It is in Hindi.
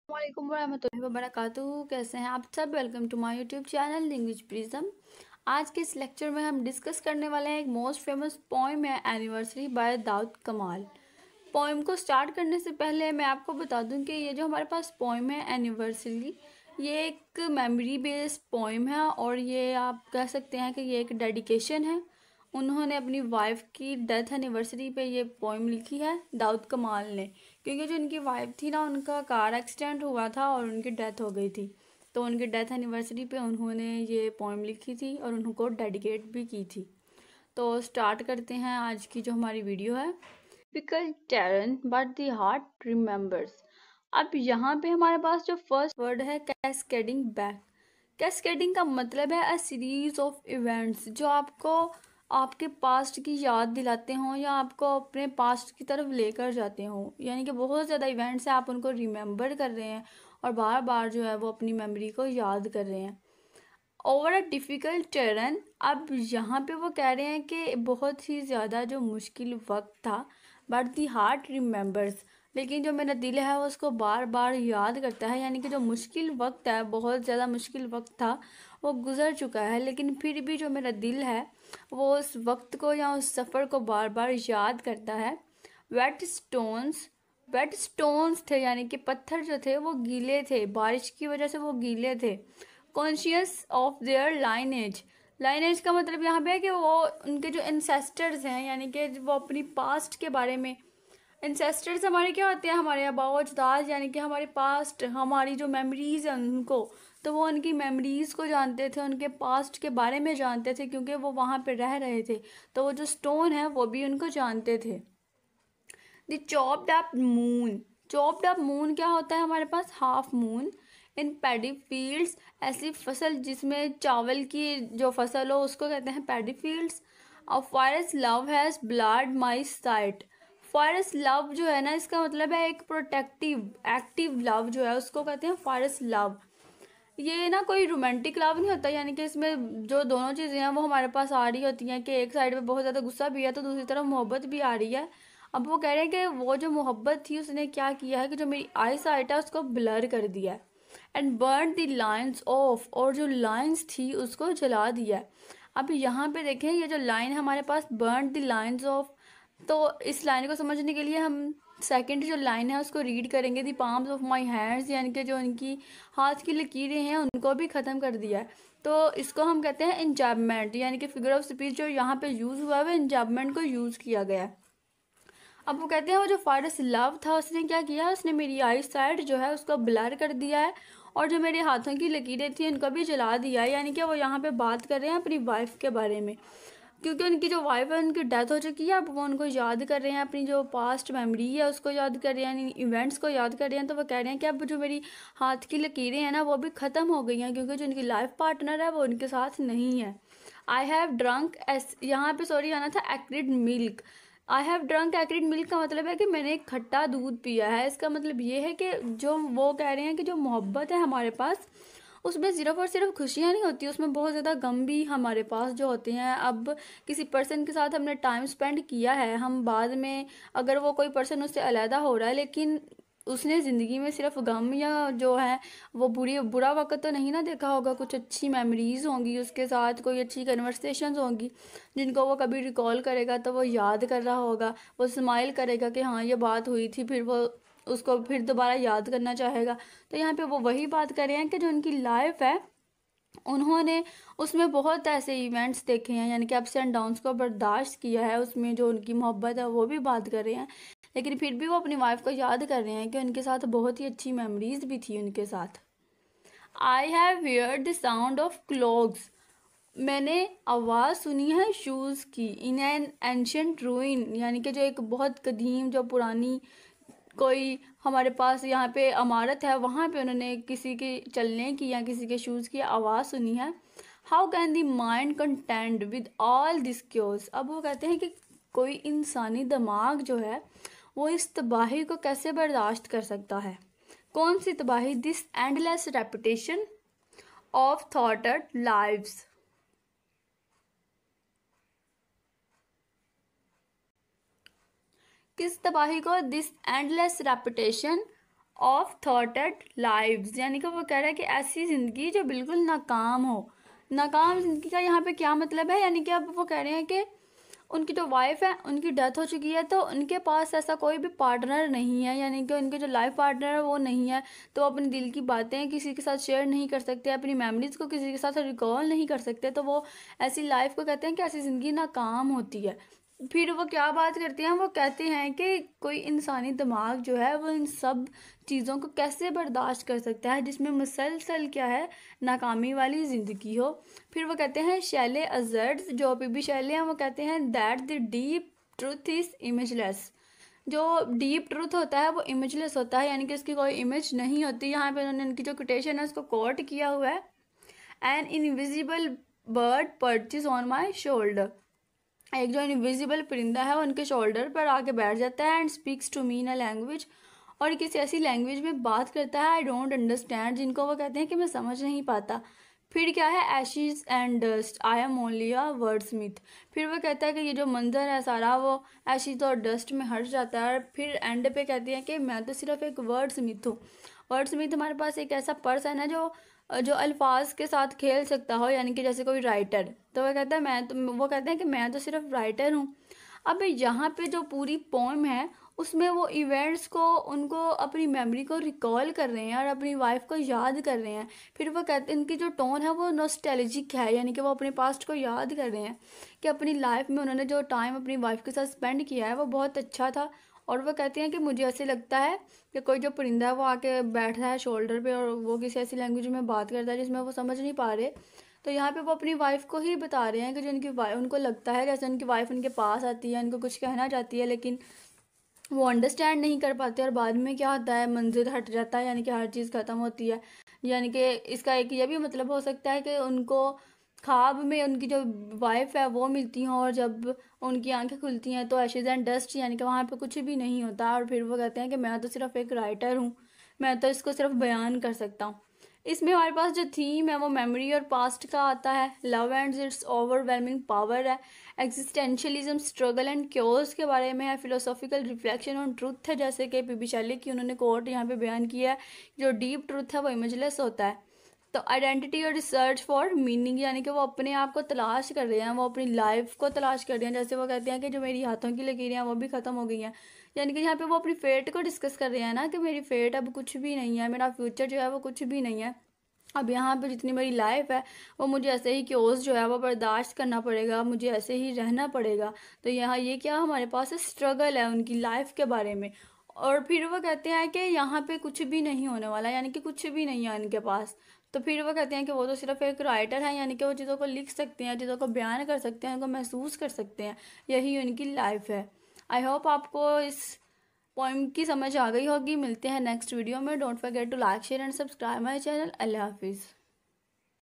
वालेकुम वरहमतुल्लाहि वबरकातुहू। कैसे हैं आप सब? Welcome to my YouTube channel language prism. आज के इस लेक्चर में हम डिस्कस करने वाले हैं एक मोस्ट फेमस पोइम है एनिवर्सरी बाय दाऊद कमाल। पोइम को स्टार्ट करने से पहले मैं आपको बता दूं कि ये जो हमारे पास पोइम है एनिवर्सरी, ये एक मेमोरी बेस्ड पोइम है और ये आप कह सकते हैं कि ये एक डेडिकेशन है। उन्होंने अपनी वाइफ की डेथ एनिवर्सरी पे ये पोइम लिखी है दाऊद कमाल ने, क्योंकि जो उनकी वाइफ थी ना, उनका कार एक्सीडेंट हुआ था और उनकी डेथ हो गई थी। तो उनकी डेथ एनिवर्सरी पे उन्होंने ये पोइम लिखी थी और उनको डेडिकेट भी की थी। तो स्टार्ट करते हैं आज की जो हमारी वीडियो है। Typical terrain but the heart remembers. अब यहाँ पे हमारे पास जो फर्स्ट वर्ड है कैस्केडिंग बैक। कैस्केडिंग का मतलब है अ सीरीज ऑफ इवेंट्स जो आपको आपके पास्ट की याद दिलाते हों या आपको अपने पास्ट की तरफ लेकर जाते हों। यानी कि बहुत ज़्यादा इवेंट्स हैं, आप उनको रिमेंबर कर रहे हैं और बार बार जो है वो अपनी मेमोरी को याद कर रहे हैं। Over a difficult terrain. अब यहाँ पे वो कह रहे हैं कि बहुत ही ज़्यादा जो मुश्किल वक्त था, बट दी हार्ट रिमेंबर्स, लेकिन जो मेरा दिल है वो उसको बार बार याद करता है। यानी कि जो मुश्किल वक्त है, बहुत ज़्यादा मुश्किल वक्त था, वो गुज़र चुका है, लेकिन फिर भी जो मेरा दिल है वो उस वक्त को या उस सफ़र को बार बार याद करता है। Wait stones. वेट स्टोन्स थे यानी कि पत्थर जो थे वो गीले थे, बारिश की वजह से वो गीले थे। Conscious of their lineage. Lineage का मतलब यहाँ पे है कि वो उनके जो एंसेस्टर्स हैं, यानी कि वो अपनी पास्ट के बारे में। एंसेस्टर्स हमारे क्या होते हैं? हमारे आबाओ अजदाद, यानी कि हमारे पास्ट, हमारी जो मेमोरीज हैं उनको। तो वो उनकी मेमोरीज को जानते थे, उनके पास्ट के बारे में जानते थे, क्योंकि वो वहाँ पे रह रहे थे। तो वो जो स्टोन है वो भी उनको जानते थे। The chopped up moon. Chopped up moon क्या होता है? हमारे पास half moon in paddy fields. ऐसी फसल जिसमें चावल की जो फसल हो उसको कहते हैं पैडी फील्ड्स। और forest love has blood my site. Forest love जो है ना, इसका मतलब है एक प्रोटेक्टिव एक्टिव लव जो है उसको कहते हैं फॉरेस्ट लव। ये ना कोई रोमांटिक लव नहीं होता, यानी कि इसमें जो दोनों चीज़ें हैं वो हमारे पास आ रही होती हैं कि एक साइड पे बहुत ज़्यादा गुस्सा भी है तो दूसरी तरफ मोहब्बत भी आ रही है। अब वो कह रहे हैं कि वो जो मोहब्बत थी उसने क्या किया है कि जो मेरी आई साइट है उसको ब्लर कर दिया है। And burn the lines of, और जो लाइन्स थी उसको जला दिया है। अब यहाँ पे देखें, ये जो लाइन है हमारे पास, बर्न द लाइन्स ऑफ, तो इस लाइन को समझने के लिए हम सेकंड जो लाइन है उसको रीड करेंगे। दी पाम्स ऑफ माई हैंड्स, यानी कि जो उनकी हाथ की लकीरें हैं उनको भी ख़त्म कर दिया है। तो इसको हम कहते हैं इंजाबमेंट, यानी कि फिगर ऑफ स्पीच जो यहाँ पे यूज़ हुआ है इंजाबमेंट को यूज़ किया गया है। अब वो कहते हैं वो जो फारस लव था उसने क्या किया, उसने मेरी आई साइड जो है उसको ब्लर कर दिया है और जो मेरे हाथों की लकीरें थी उनको भी जला दिया है। यानी कि वो यहाँ पे बात कर रहे हैं अपनी वाइफ के बारे में, क्योंकि उनकी जो वाइफ है उनकी डेथ हो चुकी है। अब वो उनको याद कर रहे हैं, अपनी जो पास्ट मेमोरी है उसको याद कर रहे हैं, यानी इवेंट्स को याद कर रहे हैं। तो वो कह रहे हैं कि अब जो मेरी हाथ की लकीरें हैं ना वो भी ख़त्म हो गई हैं, क्योंकि जो उनकी लाइफ पार्टनर है वो उनके साथ नहीं है। आई हैव ड्रंक एस, यहाँ पे सॉरी आना था acrid milk. I have drunk acrid milk का मतलब है कि मैंने एक खट्टा दूध पिया है। इसका मतलब ये है कि जो वो कह रहे हैं कि जो मोहब्बत है हमारे पास उसमें सिर्फ और सिर्फ खुशियाँ नहीं होती, उसमें बहुत ज़्यादा गम भी हमारे पास जो होते हैं। अब किसी पर्सन के साथ हमने टाइम स्पेंड किया है, हम बाद में अगर वो कोई पर्सन उससे अलहदा हो रहा है, लेकिन उसने ज़िंदगी में सिर्फ गम या जो है वो बुरा वक्त तो नहीं ना देखा होगा। कुछ अच्छी मेमोरीज़ होंगी उसके साथ, कोई अच्छी कन्वर्सेशंस होंगी जिनको वो कभी रिकॉल करेगा तो वो याद कर रहा होगा, वो स्माइल करेगा कि हाँ ये बात हुई थी, फिर वो उसको फिर दोबारा याद करना चाहेगा। तो यहाँ पे वो वही बात कर रहे हैं कि जो उनकी लाइफ है उन्होंने उसमें बहुत ऐसे इवेंट्स देखे हैं, यानी कि अप्स एंड डाउन्स को बर्दाश्त किया है, उसमें जो उनकी मोहब्बत है वो भी बात कर रहे हैं। लेकिन फिर भी वो अपनी वाइफ को याद कर रहे हैं कि उनके साथ बहुत ही अच्छी मेमोरीज भी थी उनके साथ। I have hear the sound of clogs. मैंने आवाज़ सुनी है शूज़ की। इन एन एंशंट रूइन, यानी कि जो एक बहुत कदीम जो पुरानी कोई हमारे पास यहाँ पे इमारत है वहाँ पे उन्होंने किसी के चलने की या किसी के शूज़ की आवाज़ सुनी है। How can the mind contained with all this chaos. अब वो कहते हैं कि कोई इंसानी दिमाग जो है वो इस तबाही को कैसे बर्दाश्त कर सकता है। कौन सी तबाही? दिस एंडलेस रेपुटेशन ऑफ थॉटड लाइव्स। किस तबाही को? दिस एंडलेस रेपुटेशन ऑफ थॉटेड लाइव्स, यानी कि वो कह रहा है कि ऐसी ज़िंदगी जो बिल्कुल नाकाम हो। नाकाम ज़िंदगी का यहाँ पे क्या मतलब है, यानी कि अब वो कह रहे हैं कि उनकी जो वाइफ है उनकी डेथ हो चुकी है, तो उनके पास ऐसा कोई भी पार्टनर नहीं है, यानी कि उनके जो लाइफ पार्टनर है वो नहीं है, तो वो अपने दिल की बातें किसी के साथ शेयर नहीं कर सकते, अपनी मेमोरीज़ को किसी के साथ रिकॉल नहीं कर सकते, तो वो ऐसी लाइफ को कहते हैं कि ऐसी ज़िंदगी नाकाम होती है। फिर वो क्या बात करते हैं, वो कहते हैं कि कोई इंसानी दिमाग जो है वो इन सब चीज़ों को कैसे बर्दाश्त कर सकता है जिसमें मुसलसल क्या है, नाकामी वाली ज़िंदगी हो। फिर वो कहते हैं शैले अजर्ट्स, जो पीबी शैले हैं, वो कहते हैं that the deep truth is imageless. जो डीप ट्रूथ होता है वो इमेजलेस होता है, यानी कि उसकी कोई इमेज नहीं होती। यहाँ पे उन्होंने उनकी जो कोटेशन है उसको कोट किया हुआ है, an invisible bird purchase on my shoulder. एक जो इनविजिबल परिंदा है वो उनके शोल्डर पर आके बैठ जाता है, and speaks to me in a language, और किसी ऐसी लैंग्वेज में बात करता है आई डोंट अंडरस्टैंड, जिनको वो कहते हैं कि मैं समझ नहीं पाता। फिर क्या है, Ashes and dust I am only a word Smith. फिर वो कहता है कि ये जो मंजर है सारा वो एशिज और डस्ट में हट जाता है, और फिर एंड पे कहती है कि मैं तो सिर्फ एक वर्ड स्मिथ हूँ। वर्ड स्मिथ हमारे पास एक ऐसा पर्सन है जो जो अल्फाज के साथ खेल सकता हो, यानी कि जैसे कोई राइटर, तो वह कहता है मैं तो, वो कहते हैं कि मैं तो सिर्फ राइटर हूँ। अब यहाँ पे जो पूरी पोएम है उसमें वो इवेंट्स को, उनको अपनी मेमोरी को रिकॉल कर रहे हैं और अपनी वाइफ को याद कर रहे हैं। फिर वो कहते हैं, इनकी जो टोन है वो नॉस्टैल्जिक है, यानी कि वो अपने पास्ट को याद कर रहे हैं कि अपनी लाइफ में उन्होंने जो टाइम अपनी वाइफ के साथ स्पेंड किया है वो बहुत अच्छा था। और वो कहते हैं कि मुझे ऐसे लगता है कि कोई जो परिंदा है वो आके बैठ रहा है शोल्डर पे और वो किसी ऐसी लैंग्वेज में बात करता है जिसमें वो समझ नहीं पा रहे। तो यहाँ पे वो अपनी वाइफ को ही बता रहे हैं कि जो उनकी वाइफ, उनको लगता है जैसे उनकी वाइफ उनके पास आती है, उनको कुछ कहना चाहती है, लेकिन वो अंडरस्टैंड नहीं कर पाते, और बाद में क्या होता है, मंजिल हट जाता है, यानी कि हर चीज़ ख़त्म होती है। यानी कि इसका एक ये भी मतलब हो सकता है कि उनको ख्वाब में उनकी जो वाइफ है वो मिलती हैं, और जब उनकी आंखें खुलती हैं तो एशेज एंड डस्ट, यानी कि वहाँ पे कुछ भी नहीं होता, और फिर वो कहते हैं कि मैं तो सिर्फ एक राइटर हूँ, मैं तो इसको सिर्फ बयान कर सकता हूँ। इसमें हमारे पास जो थीम है वो मेमोरी और पास्ट का आता है, love and it's overwhelming power है, एग्जिस्टेंशियलिज्म, स्ट्रगल एंड क्योर्स के बारे में है, फिलोसॉफिकल रिफ्लेक्शन ऑन ट्रूथ है, जैसे कि पीबी शैली की उन्होंने कोट यहाँ पे बयान किया है, जो डीप ट्रूथ है वो इमेजलेस होता है। तो आइडेंटिटी और रिसर्च फॉर मीनिंग, यानी कि वो अपने आप को तलाश कर रहे हैं, वो अपनी लाइफ को तलाश कर रहे हैं, जैसे वो कहते हैं कि जो मेरी हाथों की लकीरें हैं वो भी ख़त्म हो गई हैं, यानी कि यहाँ पे वो अपनी फेट को डिस्कस कर रहे हैं ना, कि मेरी फेट अब कुछ भी नहीं है, मेरा फ्यूचर जो है वो कुछ भी नहीं है, अब यहाँ पे जितनी मेरी लाइफ है वो मुझे ऐसे ही क्योस जो है वो बर्दाश्त करना पड़ेगा, मुझे ऐसे ही रहना पड़ेगा। तो यहाँ ये क्या हमारे पास स्ट्रगल है उनकी लाइफ के बारे में। और फिर वो कहते हैं कि यहाँ पे कुछ भी नहीं होने वाला, यानी कि कुछ भी नहीं है उनके पास। तो फिर वो कहते हैं कि वो तो सिर्फ एक राइटर है, यानी कि वो चीज़ों को लिख सकते हैं, चीज़ों को बयान कर सकते हैं, उनको महसूस कर सकते हैं, यही उनकी लाइफ है। आई होप आपको इस पोइम की समझ आ गई होगी। मिलते हैं नेक्स्ट वीडियो में। Don't forget to like share and subscribe my channel. अल्लाह हाफिज़।